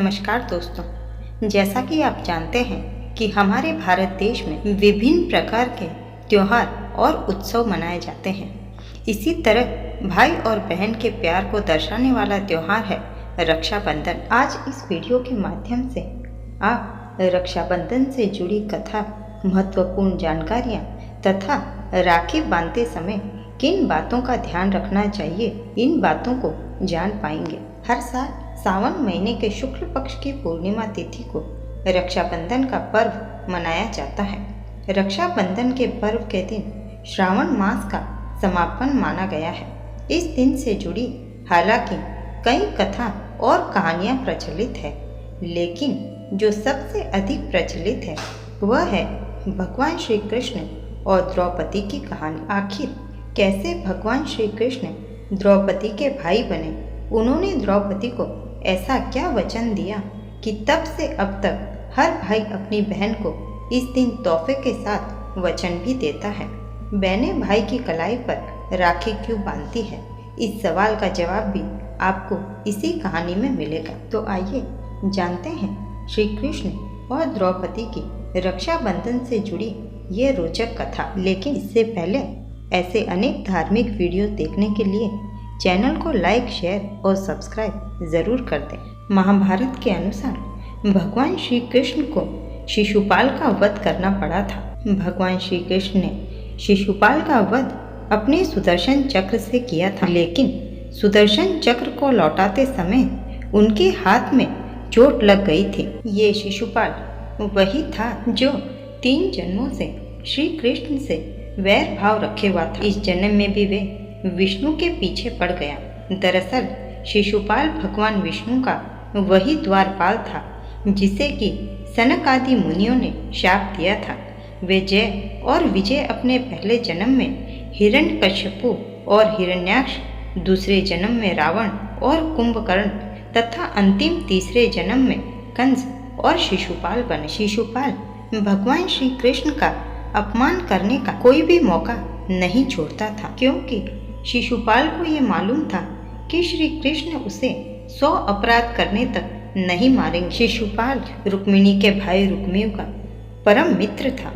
नमस्कार दोस्तों, जैसा कि आप जानते हैं कि हमारे भारत देश में विभिन्न प्रकार के त्योहार और उत्सव मनाए जाते हैं। इसी तरह भाई और बहन के प्यार को दर्शाने वाला त्योहार है रक्षाबंधन। आज इस वीडियो के माध्यम से आप रक्षाबंधन से जुड़ी कथा, महत्वपूर्ण जानकारियाँ तथा राखी बांधते समय किन बातों का ध्यान रखना चाहिए, इन बातों को जान पाएंगे। हर साल सावन महीने के शुक्ल पक्ष की पूर्णिमा तिथि को रक्षाबंधन का पर्व मनाया जाता है। रक्षाबंधन के पर्व के दिन श्रावण मास का समापन माना गया है। इस दिन से जुड़ी हालांकि कई कथा और कहानियां प्रचलित है, लेकिन जो सबसे अधिक प्रचलित है वह है भगवान श्री कृष्ण और द्रौपदी की कहानी। आखिर कैसे भगवान श्री कृष्ण द्रौपदी के भाई बने? उन्होंने द्रौपदी को ऐसा क्या वचन दिया कि तब से अब तक हर भाई अपनी बहन को इस दिन तोहफे के साथ वचन भी देता है। बहनें भाई की कलाई पर राखी क्यों बांधती है? इस सवाल का जवाब भी आपको इसी कहानी में मिलेगा। तो आइए जानते हैं श्री कृष्ण और द्रौपदी की रक्षाबंधन से जुड़ी ये रोचक कथा। लेकिन इससे पहले ऐसे अनेक धार्मिक वीडियो देखने के लिए चैनल को लाइक, शेयर और सब्सक्राइब जरूर कर दें। महाभारत के अनुसार भगवान श्री कृष्ण को शिशुपाल का वध करना पड़ा था। भगवान श्री कृष्ण ने शिशुपाल का वध अपने सुदर्शन चक्र से किया था, लेकिन सुदर्शन चक्र को लौटाते समय उनके हाथ में चोट लग गई थी। ये शिशुपाल वही था जो 3 जन्मों से श्री कृष्ण से वैर भाव रखे हुआ था। इस जन्म में भी वे विष्णु के पीछे पड़ गया। दरअसल शिशुपाल भगवान विष्णु का वही द्वारपाल था जिसे कि सनक आदि मुनियों ने शाप दिया था। वे जय और विजय अपने पहले जन्म में हिरण्यकश्यपु और हिरण्याक्ष, दूसरे जन्म में रावण और कुंभकर्ण तथा अंतिम तीसरे जन्म में कंस और शिशुपाल बने। शिशुपाल भगवान श्री कृष्ण का अपमान करने का कोई भी मौका नहीं छोड़ता था, क्योंकि शिशुपाल को ये मालूम था कि श्री कृष्ण उसे 100 अपराध करने तक नहीं मारेंगे। शिशुपाल रुक्मिणी के भाई रुक्मिणी का परम मित्र था।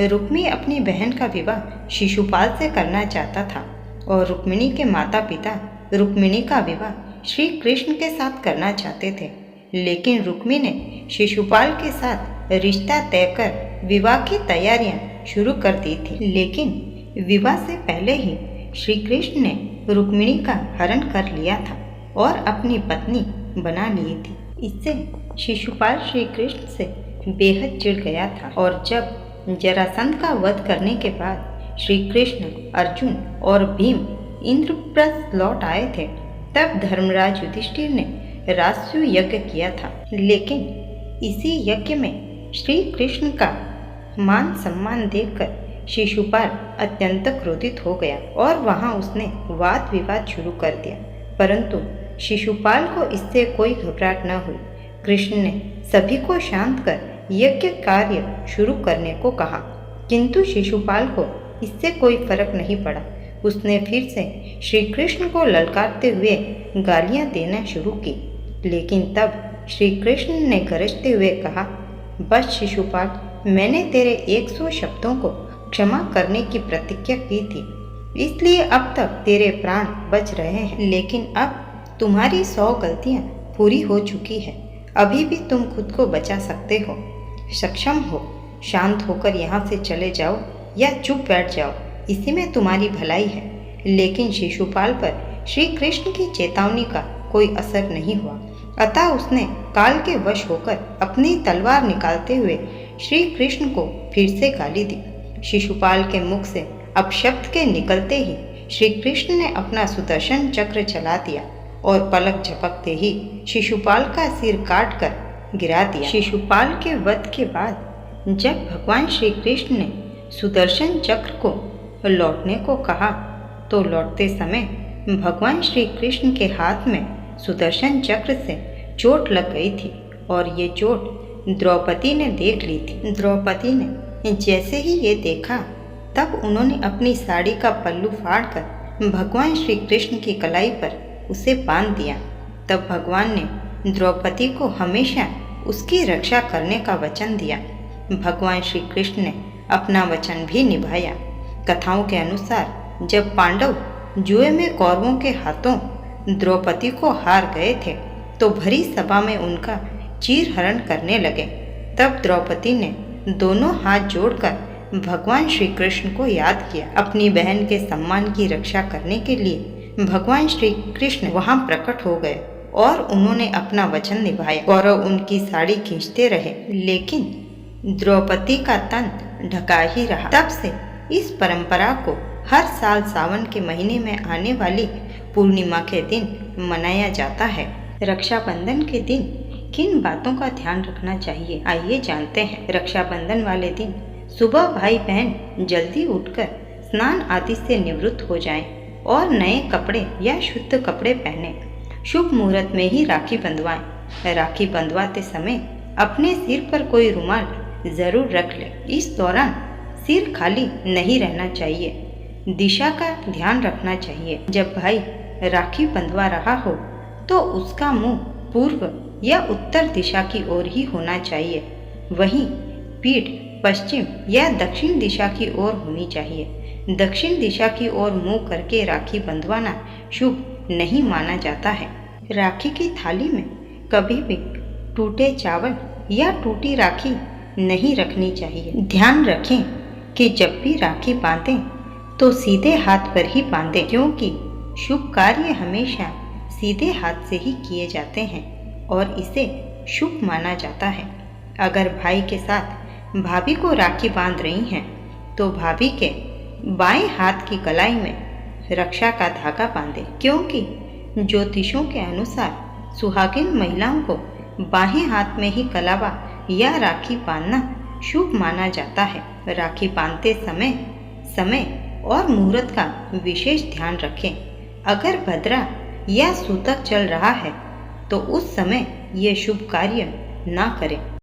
रुक्मिणी अपनी बहन का विवाह शिशुपाल से करना चाहता था और रुक्मिणी के माता पिता रुक्मिणी का विवाह श्री कृष्ण के साथ करना चाहते थे, लेकिन रुक्मिणी ने शिशुपाल के साथ रिश्ता तय कर विवाह की तैयारियां शुरू कर दी थी। लेकिन विवाह से पहले ही श्री कृष्ण ने रुक्मिणी का हरण कर लिया था और अपनी पत्नी बना ली थी। इससे शिशुपाल श्री कृष्ण से बेहद चिढ़ गया था और जब जरासंध का वध करने के बाद श्री कृष्ण, अर्जुन और भीम इंद्रप्रस्थ लौट आए थे, तब धर्मराज युधिष्ठिर ने राजसूय यज्ञ किया था। लेकिन इसी यज्ञ में श्री कृष्ण का मान सम्मान देखकर शिशुपाल अत्यंत क्रोधित हो गया और वहां उसने वाद विवाद शुरू कर दिया, परंतु शिशुपाल को इससे कोई घबराहट न हुई। कृष्ण ने सभी को शांत कर यज्ञ कार्य शुरू करने को कहा, किंतु शिशुपाल को इससे कोई फर्क नहीं पड़ा। उसने फिर से श्री कृष्ण को ललकारते हुए गालियां देना शुरू की, लेकिन तब श्री कृष्ण ने गरजते हुए कहा, बस शिशुपाल, मैंने तेरे 100 शब्दों को क्षमा करने की प्रतिज्ञा की थी, इसलिए अब तक तेरे प्राण बच रहे हैं। लेकिन अब तुम्हारी 100 गलतियां पूरी हो चुकी है। अभी भी तुम खुद को बचा सकते हो, सक्षम हो। शांत होकर यहाँ से चले जाओ या चुप बैठ जाओ, इसी में तुम्हारी भलाई है। लेकिन शिशुपाल पर श्री कृष्ण की चेतावनी का कोई असर नहीं हुआ, अतः उसने काल के वश होकर अपनी तलवार निकालते हुए श्री कृष्ण को फिर से गाली दी। शिशुपाल के मुख से अपशब्द के निकलते ही श्री कृष्ण ने अपना सुदर्शन चक्र चला दिया और पलक झपकते ही शिशुपाल का सिर काट कर गिरा दिया। शिशुपाल के वध के बाद जब भगवान श्री कृष्ण ने सुदर्शन चक्र को लौटने को कहा, तो लौटते समय भगवान श्री कृष्ण के हाथ में सुदर्शन चक्र से चोट लग गई थी और ये चोट द्रौपदी ने देख ली थी। द्रौपदी ने जैसे ही ये देखा, तब उन्होंने अपनी साड़ी का पल्लू फाड़कर भगवान श्री कृष्ण की कलाई पर उसे बांध दिया। तब भगवान ने द्रौपदी को हमेशा उसकी रक्षा करने का वचन दिया। भगवान श्री कृष्ण ने अपना वचन भी निभाया। कथाओं के अनुसार जब पांडव जुए में कौरवों के हाथों द्रौपदी को हार गए थे तो भरी सभा में उनका चीरहरण करने लगे। तब द्रौपदी ने दोनों हाथ जोड़कर भगवान श्री कृष्ण को याद किया। अपनी बहन के सम्मान की रक्षा करने के लिए भगवान श्री कृष्ण वहां प्रकट हो गए और उन्होंने अपना वचन निभाया। कौरव उनकी साड़ी खींचते रहे लेकिन द्रौपदी का तन ढका ही रहा। तब से इस परंपरा को हर साल सावन के महीने में आने वाली पूर्णिमा के दिन मनाया जाता है। रक्षाबंधन के दिन किन बातों का ध्यान रखना चाहिए, आइए जानते हैं। रक्षाबंधन वाले दिन सुबह भाई बहन जल्दी उठकर स्नान आदि से निवृत्त हो जाएं और नए कपड़े या शुद्ध कपड़े पहने। शुभ मुहूर्त में ही राखी बंधवाएं। राखी बंधवाते समय अपने सिर पर कोई रुमाल जरूर रख ले। इस दौरान सिर खाली नहीं रहना चाहिए। दिशा का ध्यान रखना चाहिए। जब भाई राखी बंधवा रहा हो तो उसका मुंह पूर्व या उत्तर दिशा की ओर ही होना चाहिए। वहीं पीठ पश्चिम या दक्षिण दिशा की ओर होनी चाहिए। दक्षिण दिशा की ओर मुंह करके राखी बंधवाना शुभ नहीं माना जाता है। राखी की थाली में कभी भी टूटे चावल या टूटी राखी नहीं रखनी चाहिए। ध्यान रखें कि जब भी राखी बांधें तो सीधे हाथ पर ही बांधें, क्योंकि शुभ कार्य हमेशा सीधे हाथ से ही किए जाते हैं और इसे शुभ माना जाता है। अगर भाई के साथ भाभी को राखी बांध रही हैं तो भाभी के बाएं हाथ की कलाई में रक्षा का धागा बांधें, क्योंकि ज्योतिषों के अनुसार सुहागिन महिलाओं को बाएं हाथ में ही कलावा या राखी बांधना शुभ माना जाता है। राखी बांधते समय और मुहूर्त का विशेष ध्यान रखें। अगर भद्रा या सूतक चल रहा है तो उस समय ये शुभ कार्य ना करें।